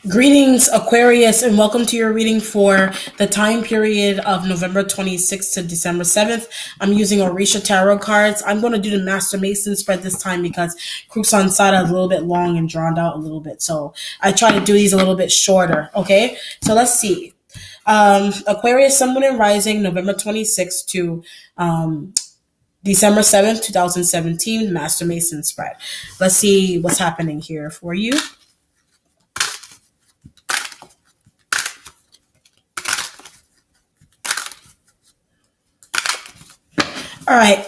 Greetings, Aquarius, and welcome to your reading for the time period of November 26th to December 7th. I'm using Orisha Tarot cards. I'm going to do the Master Mason spread this time because Crux Sada is a little bit long and drawn out a little bit. So I try to do these a little bit shorter, okay? So let's see. Aquarius, Sun, Moon, and Rising, November 26th to December 7th, 2017, Master Mason spread. Let's see what's happening here for you. All right.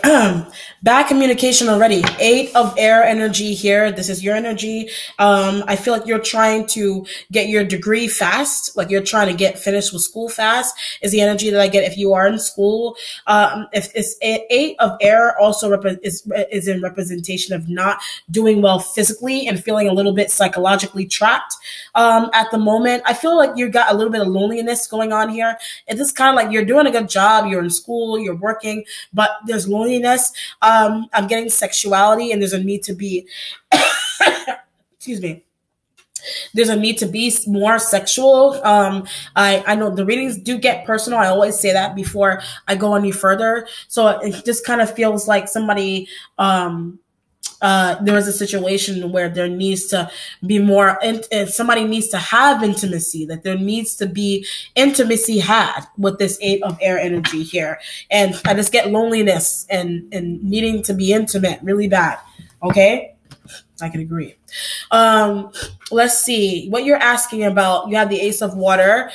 Bad communication already. 8 of air energy here. This is your energy. I feel like you're trying to get your degree fast. Like you're trying to get finished with school fast is the energy that I get if you are in school. If it's 8 of air also is in representation of not doing well physically and feeling a little bit psychologically trapped. At the moment, I feel like you got a little bit of loneliness going on here. It's just kind of like you're doing a good job. You're in school, you're working, but there's loneliness. I'm getting sexuality, and there's a need to be, excuse me. There's a need to be more sexual. I know the readings do get personal. I always say that before I go any further. So it just kind of feels like somebody, there is a situation where there needs to be more, somebody needs to have intimacy, that there needs to be intimacy had with this 8 of air energy here. And I just get loneliness and needing to be intimate really bad. Okay? I can agree. Let's see what you're asking about. You have the Ace of Water.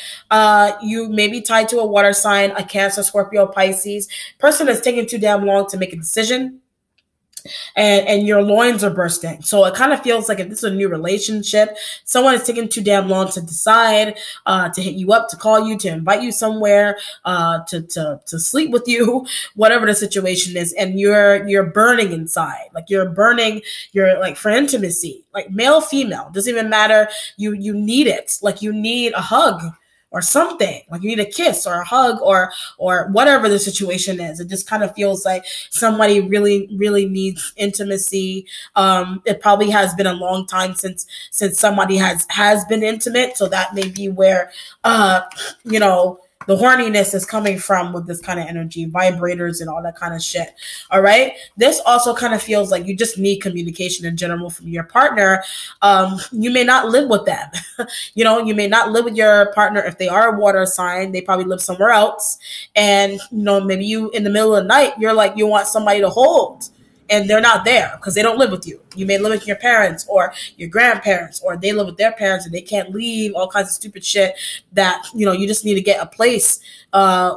You may be tied to a water sign, a Cancer, Scorpio, Pisces. Person that's taking too damn long to make a decision. And your loins are bursting. So it kind of feels like if this is a new relationship, someone is taking too damn long to decide, to hit you up, to call you, to invite you somewhere, to sleep with you, whatever the situation is. And you're burning inside. Like you're like for intimacy, like male, female, doesn't even matter. You need it. Like you need a hug or something, like you need a kiss or a hug or whatever the situation is. It just kind of feels like somebody really, really needs intimacy. It probably has been a long time since somebody has been intimate. So that may be where, the horniness is coming from with this kind of energy, vibrators and all that kind of shit. All right. This also kind of feels like you just need communication in general from your partner. You may not live with them. You may not live with your partner if they are a water sign. They probably live somewhere else. And, maybe you in the middle of the night, you're like, you want somebody to hold. And they're not there because they don't live with you. You may live with your parents or your grandparents, or they live with their parents and they can't leave, all kinds of stupid shit that, you just need to get a place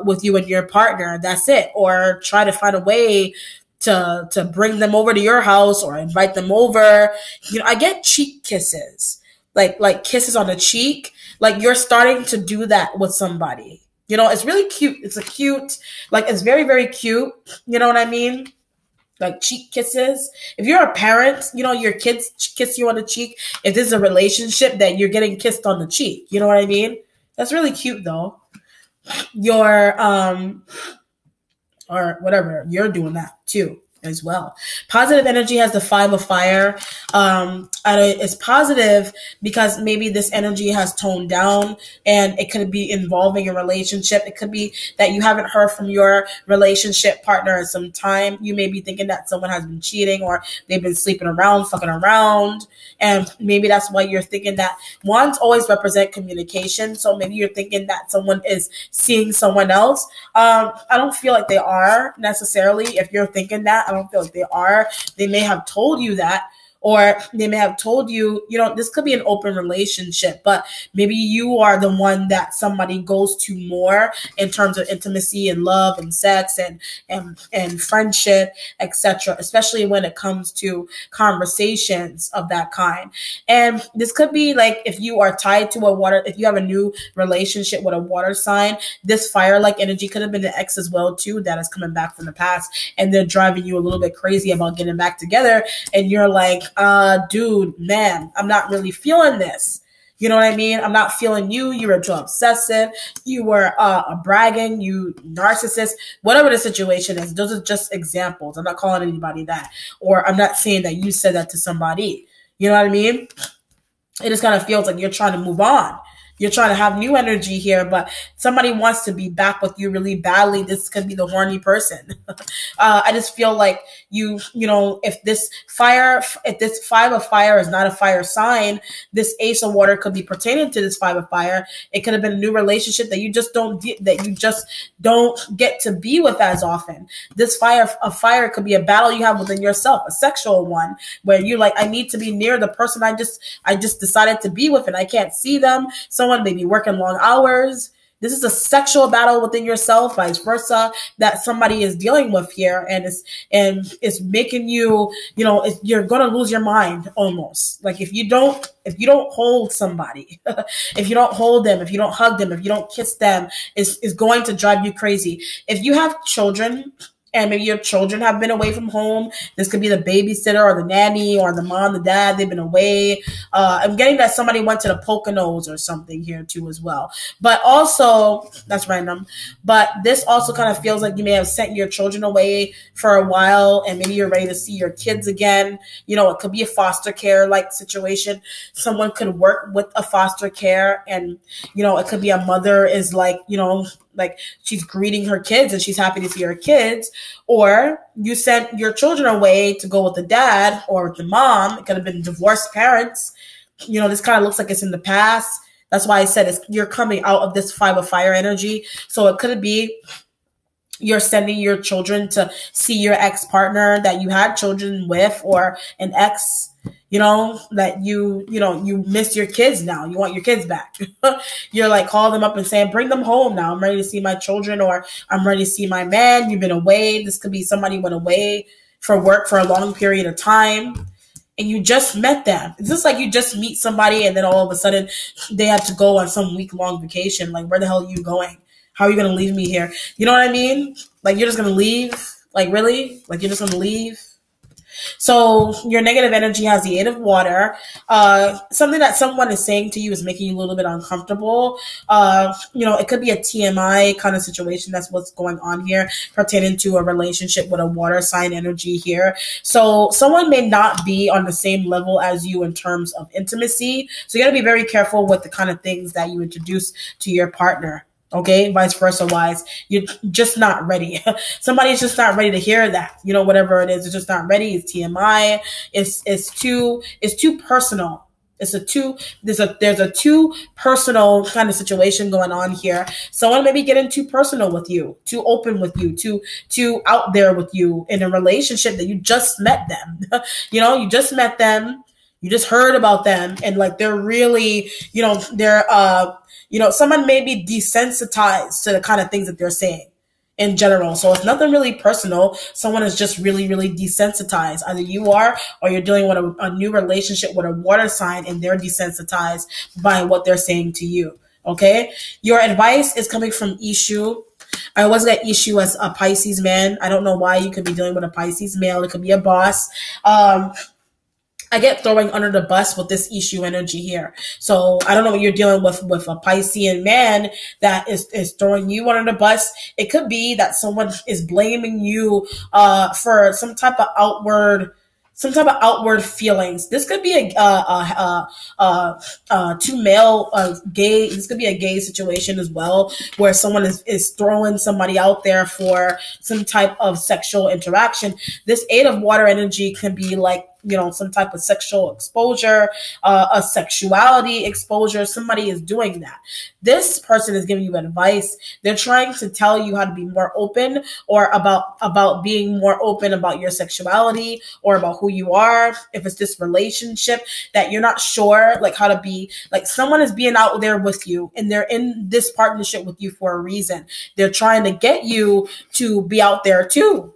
with you and your partner. That's it. Or try to find a way to bring them over to your house or invite them over. I get cheek kisses, like kisses on the cheek. Like you're starting to do that with somebody. It's really cute. It's it's very, very cute. You know what I mean? Like cheek kisses. If you're a parent, your kids kiss you on the cheek. If this is a relationship that you're getting kissed on the cheek, you know what I mean? That's really cute though. Or whatever, you're doing that too as well. Positive energy has the 5 of fire. It's positive because maybe this energy has toned down and it could be involving a relationship. It could be that you haven't heard from your relationship partner in some time. You may be thinking that someone has been cheating or they've been sleeping around, fucking around. And maybe that's why you're thinking that ones always represent communication. So maybe you're thinking that someone is seeing someone else. I don't feel like they are necessarily. If you're thinking that, I don't feel like they are. They may have told you that, or they may have told you, this could be an open relationship, but maybe you are the one that somebody goes to more in terms of intimacy and love and sex and friendship, etc., especially when it comes to conversations of that kind. And this could be like if you are tied to if you have a new relationship with a water sign, this fire-like energy could have been an ex as well too that is coming back from the past, and they're driving you a little bit crazy about getting back together, and you're like, dude, man, I'm not really feeling this. You know what I mean? I'm not feeling you. You were too obsessive. You were bragging. You narcissist. Whatever the situation is, those are just examples. I'm not calling anybody that. Or I'm not saying that you said that to somebody. You know what I mean? it just kind of feels like you're trying to move on. You're trying to have new energy here, but somebody wants to be back with you really badly. This could be the horny person. I just feel like if this five of fire is not a fire sign, this ace of water could be pertaining to this five of fire. It could have been a new relationship that you just don't get to be with as often. This fire of fire could be a battle you have within yourself, a sexual one, where you're like, I need to be near the person I just decided to be with, and I can't see them. Someone may be working long hours. This is a sexual battle within yourself, vice versa, that somebody is dealing with here, and it's making you, you're gonna lose your mind almost. Like if you don't hold somebody, if you don't hold them, if you don't hug them, if you don't kiss them, is going to drive you crazy. If you have children, and maybe your children have been away from home. This could be the babysitter or the nanny or the mom, the dad. They've been away. I'm getting that somebody went to the Poconos or something here too as well. But also, that's random. But this also kind of feels like you may have sent your children away for a while, and maybe you're ready to see your kids again. It could be a foster care like situation. Someone could work with a foster care, and it could be a mother is like she's greeting her kids and she's happy to see her kids, or you sent your children away to go with the dad or with the mom. It could have been divorced parents. This kind of looks like it's in the past. That's why I said you're coming out of this five of fire energy. So it could be you're sending your children to see your ex-partner that you had children with, or an ex, that you miss your kids now. You want your kids back. You're like calling them up and saying, bring them home now. I'm ready to see my children, or I'm ready to see my man. You've been away. This could be somebody went away for work for a long period of time, and you just met them. It's just like you just meet somebody and then all of a sudden they had to go on some week-long vacation. Like, where the hell are you going? How are you going to leave me here? You know what I mean? Like, you're just going to leave? Like, really? Like, you're just going to leave? So your negative energy has the 8 of water. Something that someone is saying to you is making you a little bit uncomfortable. It could be a TMI kind of situation. That's what's going on here, pertaining to a relationship with a water sign energy here. So someone may not be on the same level as you in terms of intimacy. So you got to be very careful with the kind of things that you introduce to your partner. Okay, vice versa wise, you're just not ready. Somebody's just not ready to hear that. Whatever it is, it's just not ready. It's TMI. It's too personal. There's a too personal kind of situation going on here. Someone may be getting too personal with you, too open with you, too out there with you in a relationship that you just met them. You just met them. You just heard about them, and like they're really, someone may be desensitized to the kind of things that they're saying in general. So it's nothing really personal. Someone is just really, really desensitized. Either you are, or you're dealing with a new relationship with a water sign, and they're desensitized by what they're saying to you. Okay. Your advice is coming from Ishu. I always get Ishu as a Pisces man. I don't know why. You could be dealing with a Pisces male. It could be a boss. I get throwing under the bus with this issue energy here. So I don't know what you're dealing with a Piscean man that is throwing you under the bus. It could be that someone is blaming you for some type of outward feelings. This could be a two male gay. This could be a gay situation as well, where someone is throwing somebody out there for some type of sexual interaction. This 8 of water energy can be like, some type of sexual exposure, a sexuality exposure. Somebody is doing that. This person is giving you advice. They're trying to tell you how to be more open, or about being more open about your sexuality, or about who you are. If it's this relationship that you're not sure, like how to be, like someone is being out there with you, and they're in this partnership with you for a reason. They're trying to get you to be out there too.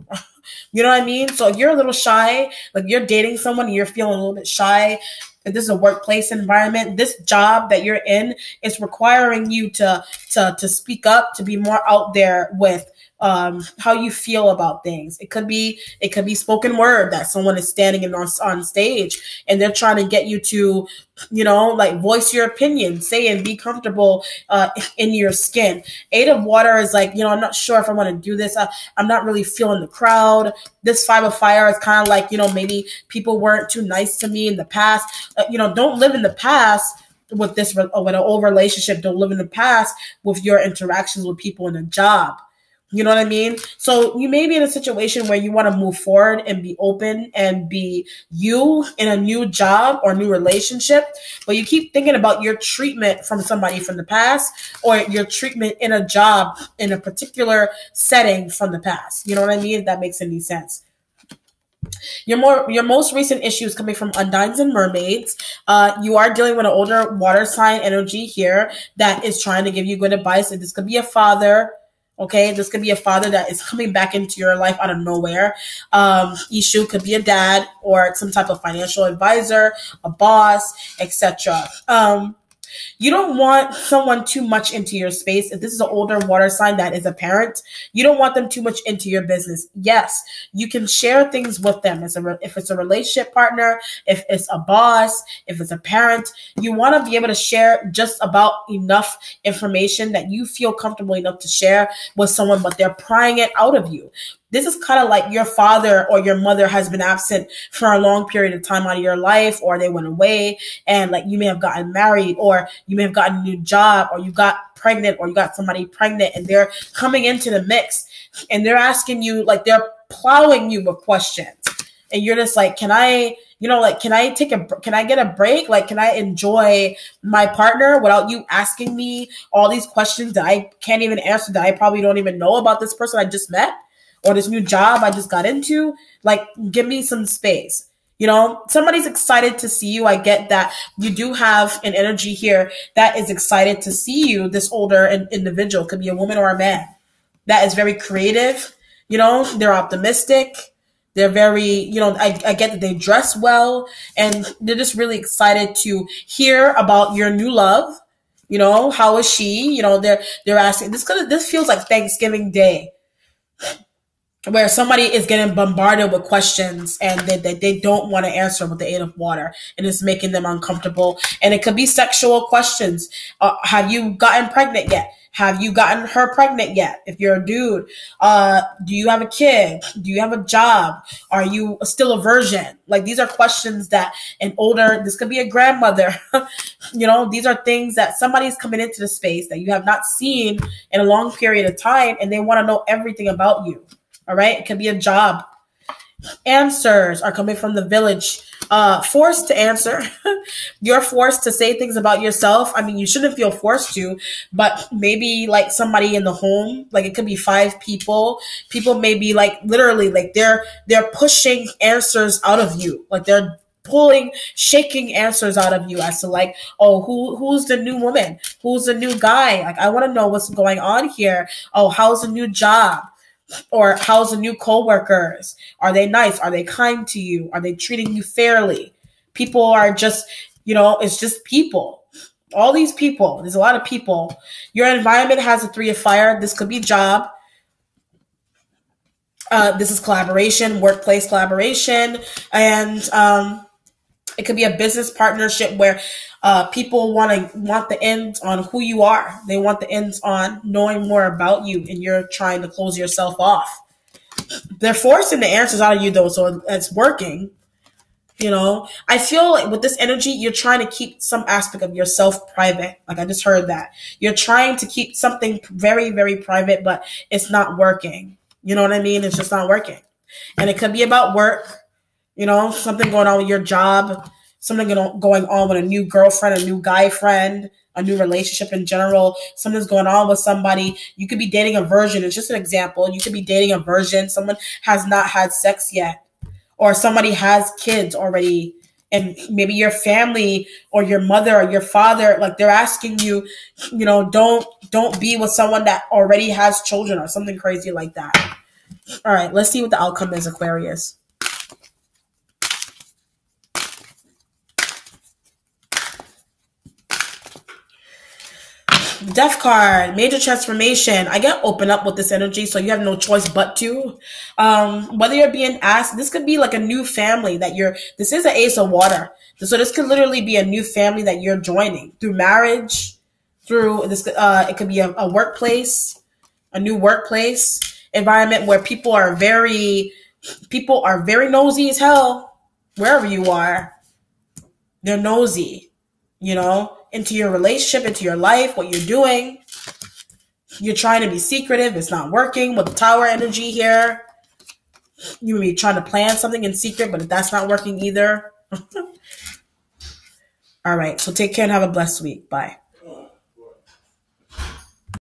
You know what I mean? So if you're a little shy, like you're dating someone and you're feeling a little bit shy, if this is a workplace environment, this job that you're in is requiring you to speak up, to be more out there with how you feel about things. It could be spoken word that someone is standing on stage and they're trying to get you to, like voice your opinion, say and be comfortable in your skin. Eight of water is like, I'm not sure if I want to do this. I'm not really feeling the crowd. This five of fire is kind of like, maybe people weren't too nice to me in the past. Don't live in the past with with an old relationship. Don't live in the past with your interactions with people in a job. You know what I mean? So you may be in a situation where you want to move forward and be open and be you in a new job or new relationship, but you keep thinking about your treatment from somebody from the past or your treatment in a job in a particular setting from the past. You know what I mean? If that makes any sense. Your most recent issues coming from undines and mermaids. You are dealing with an older water sign energy here that is trying to give you good advice. And this could be a father. Okay, this could be a father that is coming back into your life out of nowhere. Issue could be a dad or some type of financial advisor, a boss, etc. You don't want someone too much into your space. If this is an older water sign that is a parent, you don't want them too much into your business. Yes, you can share things with them. If it's a relationship partner, if it's a boss, if it's a parent, you want to be able to share just about enough information that you feel comfortable enough to share with someone, but they're prying it out of you. This is kind of like your father or your mother has been absent for a long period of time out of your life, or they went away and like you may have gotten married or you may have gotten a new job or you got pregnant or you got somebody pregnant and they're coming into the mix and they're asking you, like they're plowing you with questions and you're just like, can I get a break? Like, can I enjoy my partner without you asking me all these questions that I can't even answer, that I probably don't even know about this person I just met? Or this new job I just got into? Like, give me some space. Somebody's excited to see you. I get that you do have an energy here that is excited to see you. This older individual could be a woman or a man that is very creative. They're optimistic. They're very, I get that they dress well and they're just really excited to hear about your new love. How is she? They're asking. This feels like Thanksgiving Day, where somebody is getting bombarded with questions and they don't want to answer with the Eight of Water, and it's making them uncomfortable. And it could be sexual questions. Have you gotten pregnant yet? Have you gotten her pregnant yet? If you're a dude, do you have a kid? Do you have a job? Are you still a virgin? Like, these are questions that this could be a grandmother. These are things that somebody's coming into the space that you have not seen in a long period of time, and they want to know everything about you. All right. It could be a job. Answers are coming from the village. Forced to answer. You're forced to say things about yourself. I mean, you shouldn't feel forced to, but maybe like somebody in the home, like it could be 5 people. People may be like literally like they're pushing answers out of you. Like they're shaking answers out of you as to like, oh, who's the new woman? Who's the new guy? Like, I want to know what's going on here. Oh, how's the new job? Or how's the new coworkers? Are they nice? Are they kind to you? Are they treating you fairly? People are just, it's just people. All these people. There's a lot of people. Your environment has a 3 of fire. This could be job. This is collaboration, workplace collaboration. And it could be a business partnership where people want the ends on who you are. They want the ends on knowing more about you, and you're trying to close yourself off. They're forcing the answers out of you, though, so it's working. I feel like with this energy, you're trying to keep some aspect of yourself private. Like, I just heard that. You're trying to keep something very, very private, but it's not working. You know what I mean? It's just not working. And it could be about work. Something going on with your job, something going on with a new girlfriend, a new guy friend, a new relationship in general. Something's going on with somebody. You could be dating a virgin. It's just an example. You could be dating a virgin. Someone has not had sex yet, or somebody has kids already. And maybe your family or your mother or your father, like they're asking you, don't be with someone that already has children or something crazy like that. All right, let's see what the outcome is, Aquarius. Death card, major transformation. I get open up with this energy, so you have no choice but to. Whether you're being asked, this could be like a new family that this is an ace of water. So this could literally be a new family that you're joining through marriage, through this, it could be a workplace, a new workplace environment where people are very nosy as hell. Wherever you are, they're nosy, into your relationship, into your life, what you're doing. You're trying to be secretive. It's not working with the tower energy here. You may be trying to plan something in secret, but that's not working either. All right. So take care and have a blessed week. Bye.